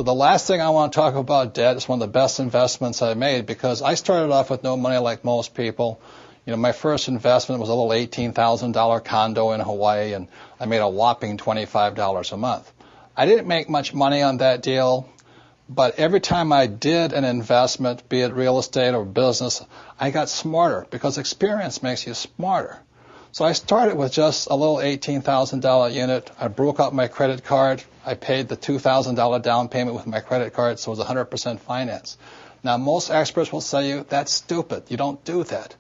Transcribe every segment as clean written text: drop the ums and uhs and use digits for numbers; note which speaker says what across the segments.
Speaker 1: So the last thing I want to talk about debt is one of the best investments I made, because I started off with no money like most people. You know, my first investment was a little $18,000 condo in Hawaii, and I made a whopping $25 a month. I didn't make much money on that deal, but every time I did an investment, be it real estate or business, I got smarter, because experience makes you smarter. So I started with just a little $18,000 unit. I broke up my credit card. I paid the $2,000 down payment with my credit card, so it was 100% finance. Now, most experts will say you, that's stupid. You don't do that.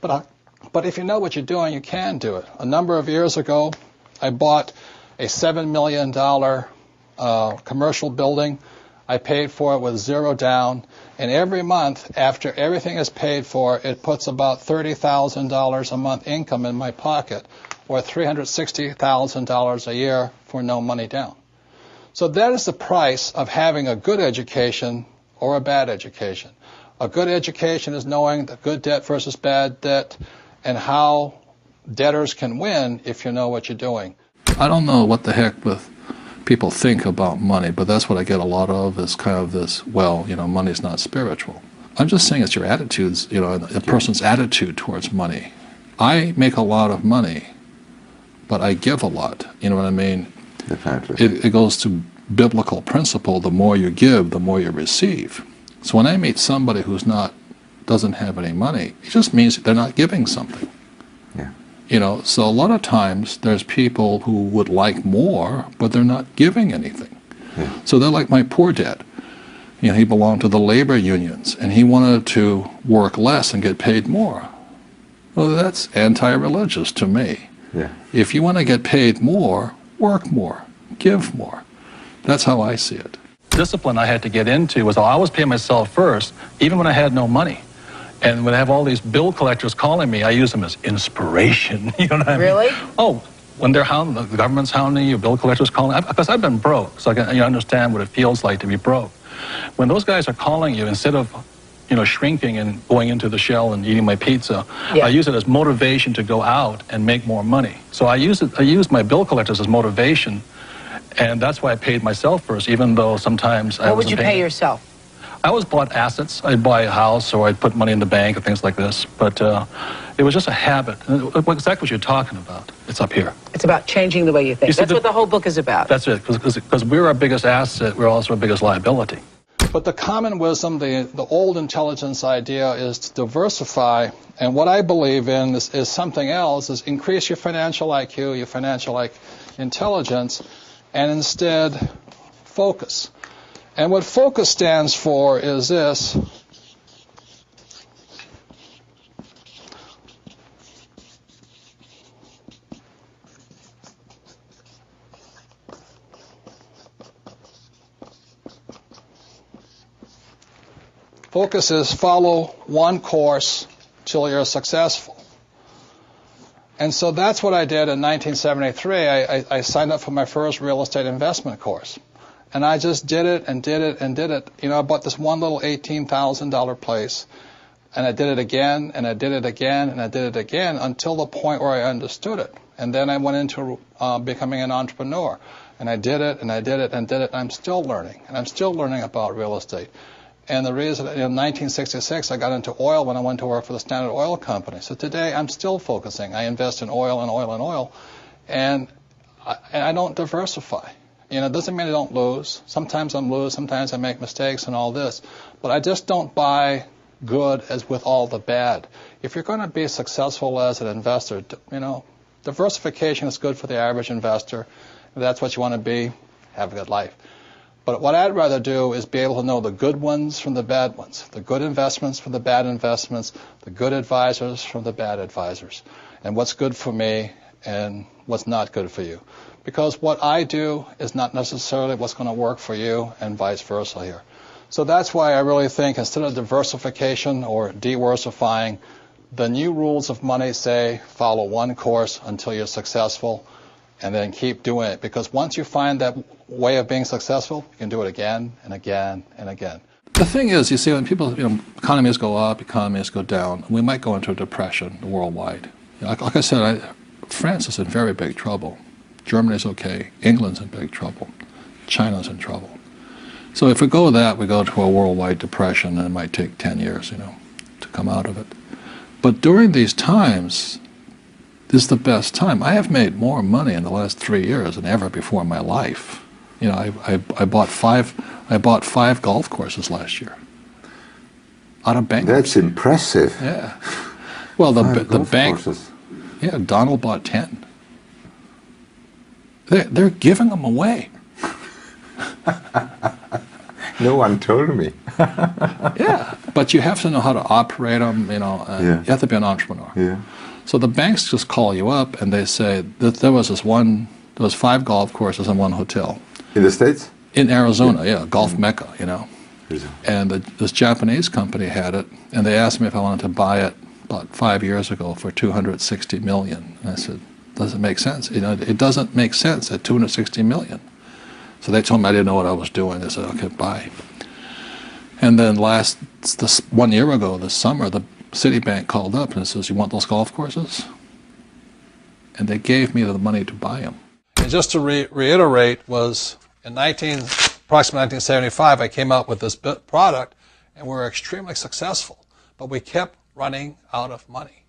Speaker 1: But if you know what you're doing, you can do it. A number of years ago, I bought a $7 million commercial building. I paid for it with $0 down, and every month, after everything is paid for, it puts about $30,000 a month income in my pocket, or $360,000 a year for no money down. So that is the price of having a good education or a bad education. A good education is knowing the good debt versus bad debt, and how debtors can win if you know what you're doing. I don't know what the heck with people think about money, but that's what I get a lot of, is kind of this, well, you know, money's not spiritual. I'm just saying it's your attitudes, you know, a person's attitude towards money. I make a lot of money, but I give a lot, you know what I mean? It goes to biblical principle, the more you give, the more you receive. So when I meet somebody who's doesn't have any money, it just means they're not giving something. Yeah. You know, so a lot of times there's people who would like more, but they're not giving anything. Yeah. So they're like my poor dad. You know, he belonged to the labor unions, and he wanted to work less and get paid more. Well, that's anti-religious to me. Yeah. If you want to get paid more, work more, give more. That's how I see it.
Speaker 2: Discipline I had to get into was I always pay myself first, even when I had no money. And when I have all these bill collectors calling me, I use them as inspiration. You know what I mean? Really? Oh, when they're hounding, the government's hounding you, bill collectors calling, because I've been broke, so I can understand what it feels like to be broke. When those guys are calling you, instead of shrinking and going into the shell and eating my pizza, yeah, I use it as motivation to go out and make more money. So I use my bill collectors as motivation, and that's why I paid myself first, even though sometimes I wasn't paying. What would you pay yourself? I always bought assets. I'd buy a house, or I'd put money in the bank and things like this. But it was just a habit. Exactly what you're talking about. It's up here. It's about changing the way you think. That's what the whole book is about. That's it. Because we're our biggest asset, we're also our biggest liability.
Speaker 1: But the common wisdom, the old intelligence idea, is to diversify. And what I believe in is something else, is increase your financial IQ, your financial intelligence, and instead focus. And what focus stands for is this. Focus is follow one course till you're successful. And so that's what I did in 1973. I signed up for my first real estate investment course. And I just did it and did it and did it. You know, I bought this one little $18,000 place, and I did it again, and I did it again, and I did it again, until the point where I understood it. And then I went into becoming an entrepreneur. And I did it, and I did it, and did it, and I'm still learning. And I'm still learning about real estate. And the reason, in 1966, I got into oil when I went to work for the Standard Oil Company. So today, I'm still focusing. I invest in oil and oil and oil, and I don't diversify. You know, it doesn't mean I don't lose. Sometimes I lose, sometimes I make mistakes and all this. But I just don't buy good as with all the bad. If you're going to be successful as an investor, you know, diversification is good for the average investor. If that's what you want to be, have a good life. But what I'd rather do is be able to know the good ones from the bad ones, the good investments from the bad investments, the good advisors from the bad advisors, and what's good for me and what's not good for you. Because what I do is not necessarily what's going to work for you, and vice versa here. So that's why I really think, instead of diversification or diversifying, the new rules of money say follow one course until you're successful, and then keep doing it. Because once you find that way of being successful, you can do it again and again and again.
Speaker 2: The thing is, you see, when people, economies go up, economies go down, we might go into a depression worldwide. Like I said, France is in very big trouble. Germany's okay. England's in big trouble. China's in trouble.
Speaker 1: So if we go that, we go to a worldwide depression, and it might take 10 years, you know, to come out of it. But during these times, this is the best time. I have made more money in the last 3 years than ever before in my life. You know, I bought five golf courses last year out of bankruptcy.
Speaker 3: That's impressive.
Speaker 1: Yeah. Well, the bank.
Speaker 3: Courses.
Speaker 1: Yeah, Donald bought 10. They're giving them away.
Speaker 3: No one told me.
Speaker 1: Yeah, but you have to know how to operate them. You know,
Speaker 3: Yeah.
Speaker 1: you have to be an entrepreneur.
Speaker 3: Yeah.
Speaker 1: So the banks just call you up and they say that there was 5 golf courses and 1 hotel.
Speaker 3: In the States?
Speaker 1: In Arizona, yeah, Golf Mecca, you know.
Speaker 3: Arizona.
Speaker 1: And this Japanese company had it, and they asked me if I wanted to buy it about 5 years ago for $260 million. And I said, doesn't make sense. You know, it doesn't make sense at $260 million. So they told me I didn't know what I was doing. They said, okay, buy. And then this 1 year ago, this summer, the Citibank called up and says, you want those golf courses? And they gave me the money to buy them. And just to reiterate, was in approximately 1975, I came out with this product, and we were extremely successful. But we kept running out of money.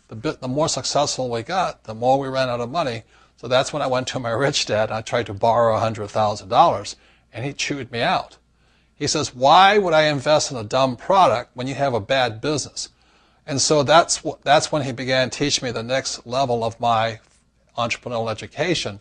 Speaker 1: The more successful we got, the more we ran out of money. So that's when I went to my rich dad and I tried to borrow $100,000, and he chewed me out. He says, why would I invest in a dumb product when you have a bad business? And so that's when he began teaching me the next level of my entrepreneurial education.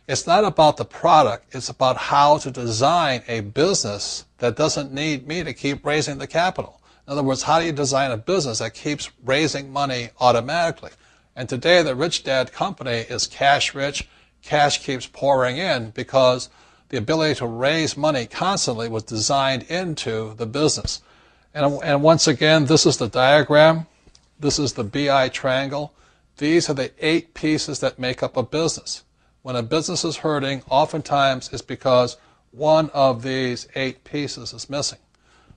Speaker 1: It's not about the product, it's about how to design a business that doesn't need me to keep raising the capital. In other words, how do you design a business that keeps raising money automatically? And today the Rich Dad company is cash rich. Cash keeps pouring in because the ability to raise money constantly was designed into the business. And once again, this is the diagram. This is the BI triangle. These are the 8 pieces that make up a business. When a business is hurting, oftentimes it's because one of these 8 pieces is missing.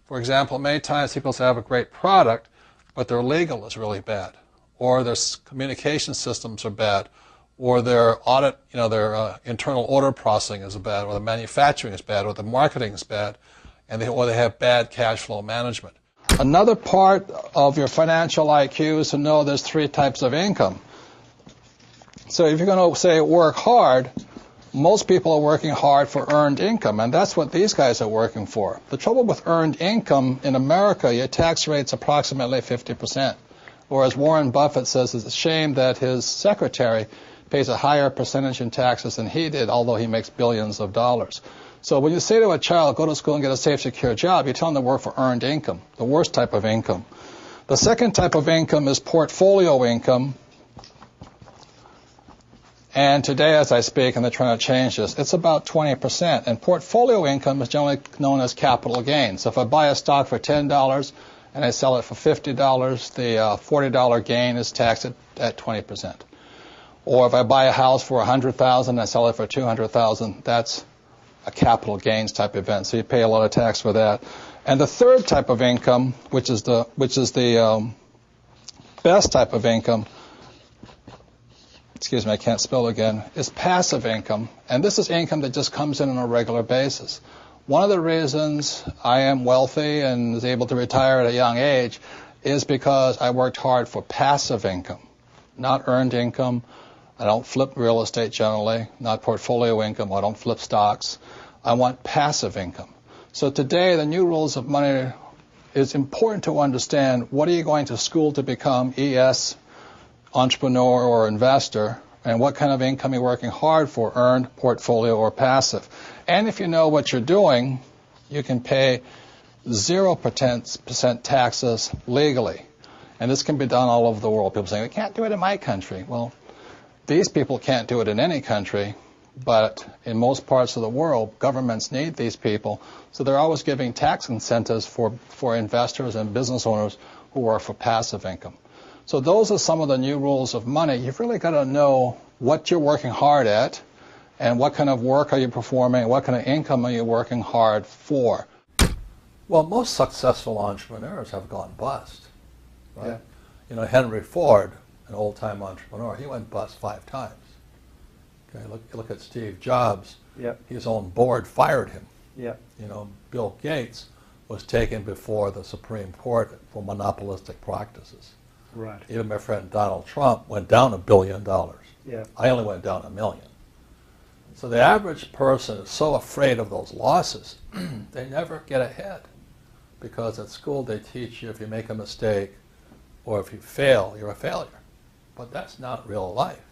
Speaker 1: For example, many times people say, I have a great product, but their legal is really bad, or their communication systems are bad, or their audit, their internal order processing is bad, or the manufacturing is bad, or the marketing is bad, or they have bad cash flow management. Another part of your financial IQ is to know there's 3 types of income. So if you're going to say work hard, most people are working hard for earned income, and that's what these guys are working for. The trouble with earned income in America, your tax rate's approximately 50%. Whereas Warren Buffett says it's a shame that his secretary pays a higher percentage in taxes than he did, although he makes billions of dollars. So when you say to a child, go to school and get a safe, secure job, you tell them to work for earned income, the worst type of income. The second type of income is portfolio income. And today, as I speak, and they're trying to change this, it's about 20%. And portfolio income is generally known as capital gains. So if I buy a stock for $10 and I sell it for $50, the $40 gain is taxed at 20%. Or if I buy a house for $100,000 and I sell it for $200,000, that's a capital gains type event. So you pay a lot of tax for that. And the third type of income, which is the best type of income, excuse me, I can't spell again, is passive income. And this is income that just comes in on a regular basis. One of the reasons I am wealthy and is able to retire at a young age is because I worked hard for passive income, not earned income. I don't flip real estate generally, not portfolio income. I don't flip stocks. I want passive income. So today, the new rules of money, it's important to understand what are you going to school to become, ES, entrepreneur or investor, and what kind of income you're working hard for, earned, portfolio, or passive. And if you know what you're doing, you can pay 0% taxes legally. And this can be done all over the world. People say, we can't do it in my country. Well, these people can't do it in any country, but in most parts of the world, governments need these people. So they're always giving tax incentives for investors and business owners who are for passive income. So those are some of the new rules of money. You've really got to know what you're working hard at and what kind of work are you performing, what kind of income are you working hard for. Well, most successful entrepreneurs have gone bust. Right? Yeah. You know, Henry Ford, an old-time entrepreneur, he went bust 5 times. Okay, look at Steve Jobs.
Speaker 4: Yep.
Speaker 1: His own board fired him.
Speaker 4: Yeah.
Speaker 5: Bill Gates was taken before the Supreme Court for monopolistic practices.
Speaker 4: Right.
Speaker 5: Even my friend Donald Trump went down $1 billion.
Speaker 4: Yeah.
Speaker 5: I only went down $1 million. So the average person is so afraid of those losses, they never get ahead. Because at school they teach you if you make a mistake or if you fail, you're a failure. But that's not real life.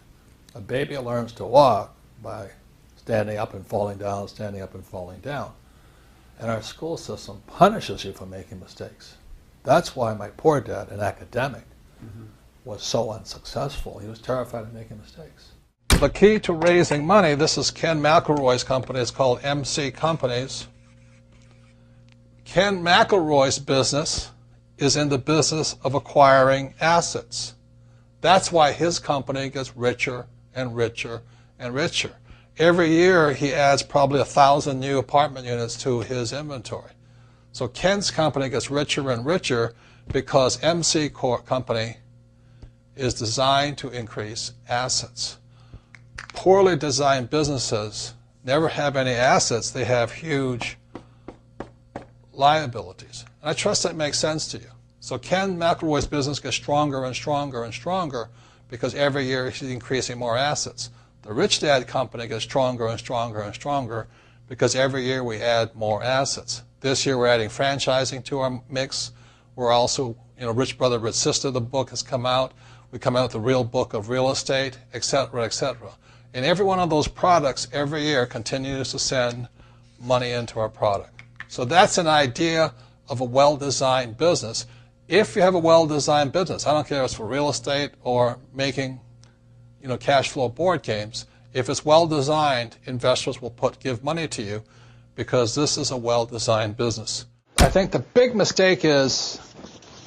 Speaker 5: A baby learns to walk by standing up and falling down, standing up and falling down. And our school system punishes you for making mistakes. That's why my poor dad, an academic, was so unsuccessful. He was terrified of making mistakes. The key to raising money, this is Ken McElroy's company, it's called MC Companies. Ken McElroy's business is in the business of acquiring assets. That's why his company gets richer and richer and richer. Every year he adds probably 1,000 new apartment units to his inventory. So Ken's company gets richer and richer because MC Company is designed to increase assets. Poorly designed businesses never have any assets. They have huge liabilities. And I trust that makes sense to you. So Ken McElroy's business gets stronger and stronger and stronger because every year he's increasing more assets. The Rich Dad Company gets stronger and stronger and stronger because every year we add more assets. This year we're adding franchising to our mix. We're also, Rich Brother, Rich Sister, the book has come out. We come out with the Real Book of Real Estate, etc., etc. And every one of those products every year continues to send money into our product. So that's an idea of a well-designed business. If you have a well-designed business, I don't care if it's for real estate or making, cash flow board games. If it's well-designed, investors will give money to you because this is a well-designed business. I think the big mistake is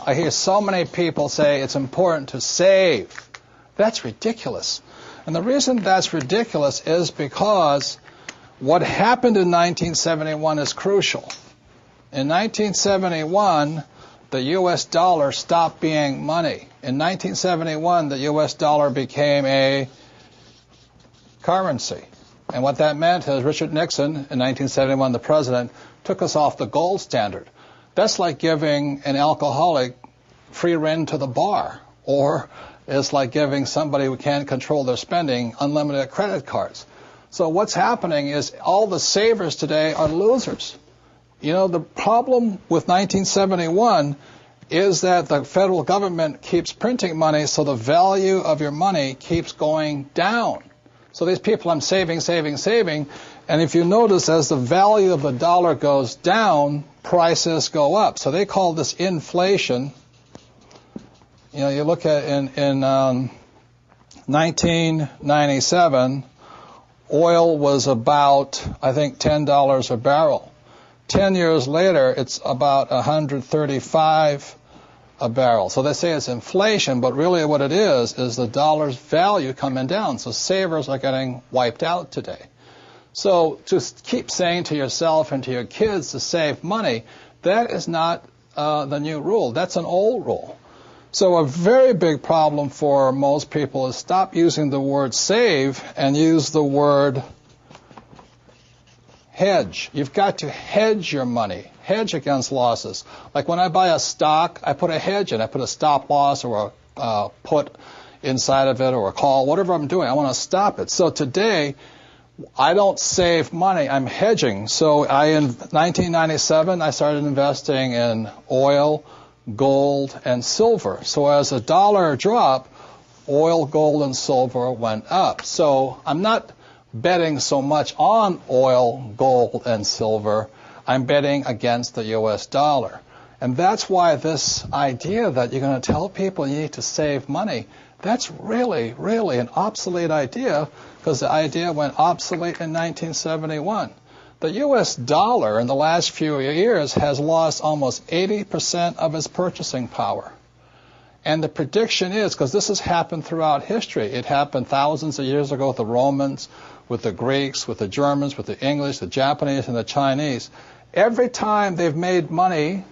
Speaker 5: I hear so many people say it's important to save. That's ridiculous. And the reason that's ridiculous is because what happened in 1971 is crucial. In 1971, the U.S. dollar stopped being money. In 1971, the U.S. dollar became a currency. And what that meant is Richard Nixon, in 1971, the president, took us off the gold standard. That's like giving an alcoholic free rein to the bar, or it's like giving somebody who can't control their spending unlimited credit cards. So what's happening is all the savers today are losers. The problem with 1971 is that the federal government keeps printing money, so the value of your money keeps going down. So these people, I'm saving, and if you notice, as the value of the dollar goes down, prices go up. So they call this inflation. You look at in 1997, oil was about, I think, $10 a barrel. 10 years later, it's about $135 a barrel. So they say it's inflation, but really what it is the dollar's value coming down. So savers are getting wiped out today. So to keep saying to yourself and to your kids to save money, that is not the new rule. That's an old rule. So a very big problem for most people is stop using the word save and use the word hedge. You've got to hedge your money, hedge against losses. Like when I buy a stock, I put a hedge in. I put a stop loss or a put inside of it or a call, whatever I'm doing. I want to stop it. So today, I don't save money. I'm hedging. So in 1997, I started investing in oil, gold, and silver. So as the dollar dropped, oil, gold, and silver went up. So I'm not betting so much on oil, gold, and silver. I'm betting against the U.S. dollar. And that's why this idea that you're going to tell people you need to save money, that's really, really an obsolete idea, because the idea went obsolete in 1971. The U.S. dollar in the last few years has lost almost 80% of its purchasing power. And the prediction is, because this has happened throughout history, it happened thousands of years ago with the Romans, with the Greeks, with the Germans, with the English, the Japanese, and the Chinese. Every time they've made money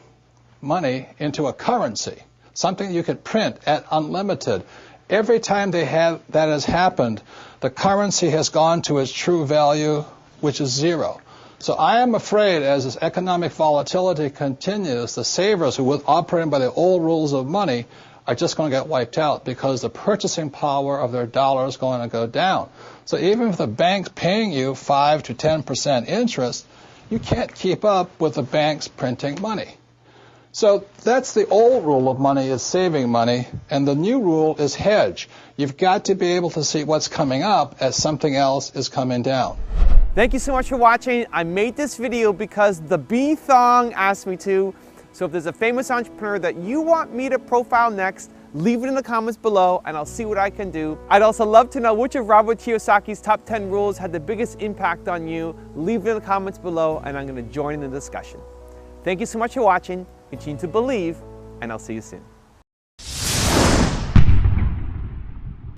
Speaker 5: into a currency, something you could print at unlimited, every time that has happened, the currency has gone to its true value, which is zero.
Speaker 1: So I am afraid as this economic volatility continues, the savers who were operating by the old rules of money are just going to get wiped out because the purchasing power of their dollar is going to go down. So even if the bank's paying you 5 to 10% interest, you can't keep up with the banks printing money. So that's the old rule of money, is saving money, and the new rule is hedge. You've got to be able to see what's coming up as something else is coming down.
Speaker 4: Thank you so much for watching. I made this video because the Bee Thong asked me to. So if there's a famous entrepreneur that you want me to profile next, leave it in the comments below and I'll see what I can do. I'd also love to know which of Robert Kiyosaki's top 10 rules had the biggest impact on you. Leave it in the comments below and I'm going to join in the discussion. Thank you so much for watching. Continue to believe, and I'll see you soon.